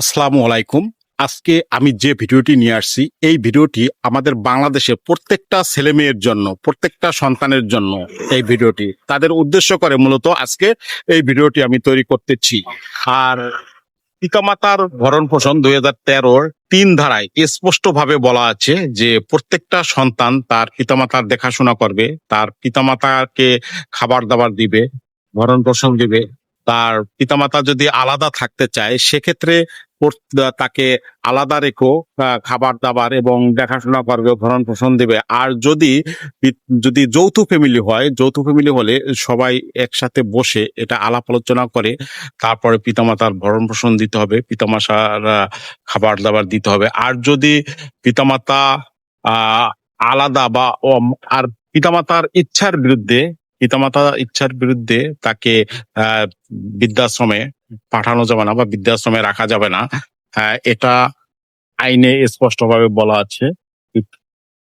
আসসালামু আলাইকুম। আজকে আমি যে ভিডিওটি নিয়ে আসছি, এই ভিডিওটি আমাদের বাংলাদেশের প্রত্যেকটা ছেলেমেয়ের জন্য, প্রত্যেকটা সন্তানের জন্য এই ভিডিওটি। তাদের উদ্দেশ্য করে মূলত আজকে এই ভিডিওটি আমি তৈরি করতেছি। আর পিতামাতার ভরণ-পোষণ 2013-র ৩ ধারায় স্পষ্টভাবে বলা আছে যে প্রত্যেকটা সন্তান তার পিতামাতার দেখাশোনা করবে, তার পিতামাতাকে খাবার-দাবার দিবে, ভরণ-পোষণ দিবে। তার পিতামাতা যদি আলাদা থাকতে চায় সেক্ষেত্রে তাকে আলাদা রেখেও খাবার-দাবার এবং দেখাশোনা করবে, ভরণ-পোষণ দিবে। আর যদি যৌথ ফ্যামিলি হয়, যৌথ ফ্যামিলি হলে সবাই একসাথে বসে এটা আলাপ আলোচনা করে তারপরে পিতামাতার ভরণ-পোষণ দিতে হবে, পিতামাতার খাবার-দাবার দিতে হবে। আর যদি পিতামাতা আহ আলাদা বা আর পিতামাতার ইচ্ছার বিরুদ্ধে তাকে আহ বৃদ্ধাশ্রমে পাঠানো যাবে না বা বৃদ্ধাশ্রমে রাখা যাবে না। এটা আইনে স্পষ্টভাবে বলা আছে।